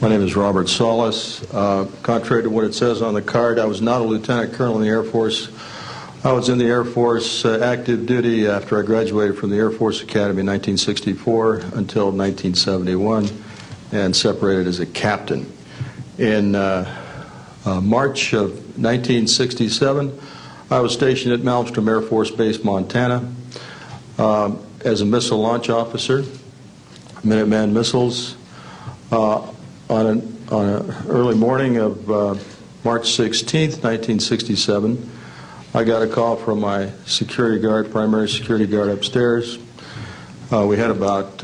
My name is Robert Solace. Contrary to what it says on the card, I was not a lieutenant colonel in the Air Force. I was in the Air Force active duty after I graduated from the Air Force Academy in 1964 until 1971 and separated as a captain. In March of 1967, I was stationed at Malmstrom Air Force Base, Montana, as a missile launch officer, Minuteman missiles. On an early morning of March 16th, 1967, I got a call from my security guard, primary security guard upstairs. We had about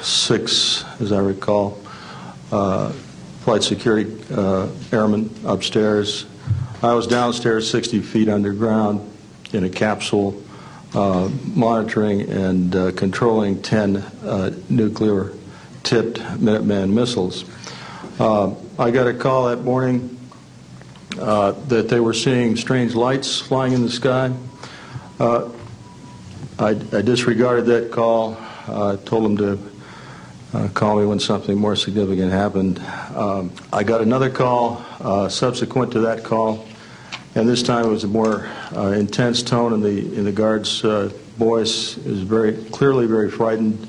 6, as I recall, flight security airmen upstairs. I was downstairs 60 feet underground in a capsule monitoring and controlling 10 nuclear-tipped Minuteman missiles. I got a call that morning that they were seeing strange lights flying in the sky. I disregarded that call. I told them to call me when something more significant happened. I got another call subsequent to that call, and this time it was a more intense tone in the guard's voice. It was very clearly very frightened.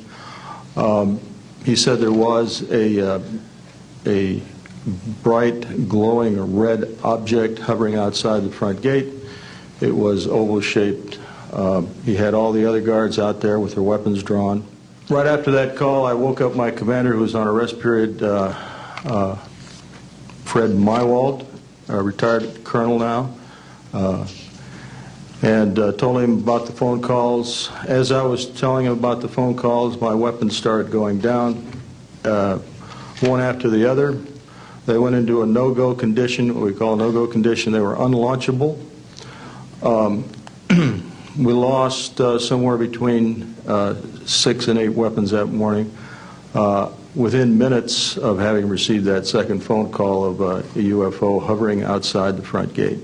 He said there was a bright, glowing red object hovering outside the front gate. It was oval-shaped. He had all the other guards out there with their weapons drawn. Right after that call, I woke up my commander, who was on a rest period, Fred Mywald, a retired colonel now, and told him about the phone calls. As I was telling him about the phone calls, my weapons started going down, one after the other. They went into a no-go condition, what we call a no-go condition. They were unlaunchable. We lost somewhere between 6 and 8 weapons that morning within minutes of having received that second phone call of a UFO hovering outside the front gate.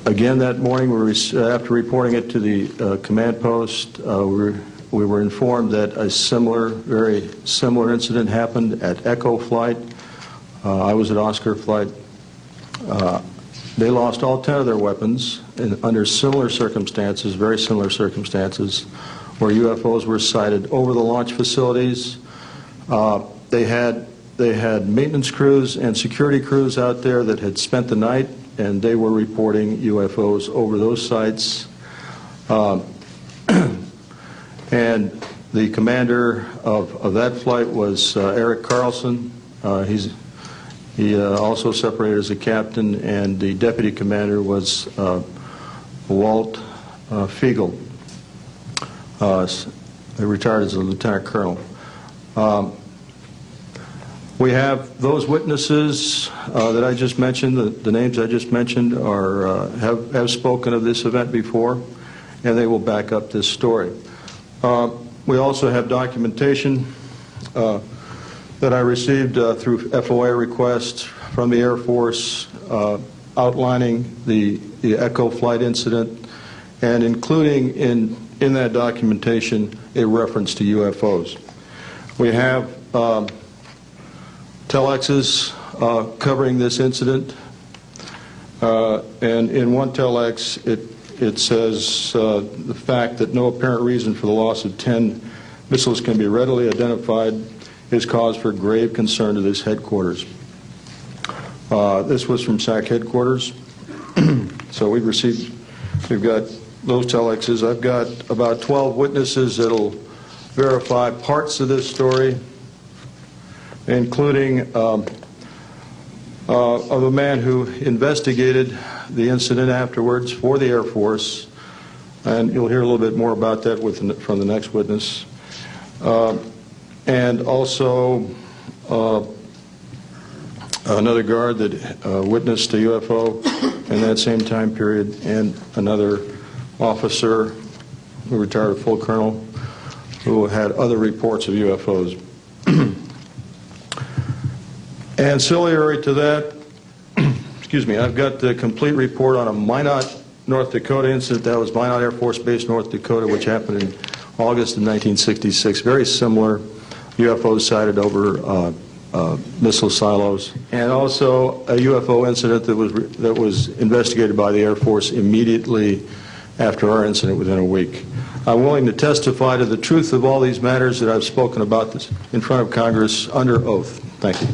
Again that morning, after reporting it to the command post, we were informed that a very similar incident happened at Echo Flight. I was at Oscar Flight. They lost all 10 of their weapons under similar circumstances, very similar circumstances, where UFOs were sighted over the launch facilities. They had maintenance crews and security crews out there that had spent the night, and they were reporting UFOs over those sites. And the commander of that flight was Eric Carlson. He also separated as a captain, and the deputy commander was Walt Fiegel. He retired as a lieutenant colonel. We have those witnesses that I just mentioned, the names I just mentioned, have spoken of this event before, and they will back up this story. We also have documentation that I received through FOA requests from the Air Force outlining the Echo Flight incident, and including in that documentation a reference to UFOs. We have telexes covering this incident, and in one telex it says the fact that no apparent reason for the loss of 10 missiles can be readily identified is cause for grave concern to this headquarters. This was from SAC headquarters. So we've got those telexes. I've got about 12 witnesses that'll verify parts of this story, including of a man who investigated the incident afterwards for the Air Force, and you'll hear a little bit more about that from the next witness. And also another guard that witnessed a UFO in that same time period, and another officer who retired a full colonel who had other reports of UFOs. Ancillary to that, excuse me, I've got the complete report on a Minot, North Dakota incident. That was Minot Air Force Base, North Dakota, which happened in August of 1966. Very similar UFOs sighted over missile silos, and also a UFO incident that was investigated by the Air Force immediately after our incident within a week. I'm willing to testify to the truth of all these matters that I've spoken about in front of Congress under oath. Thank you.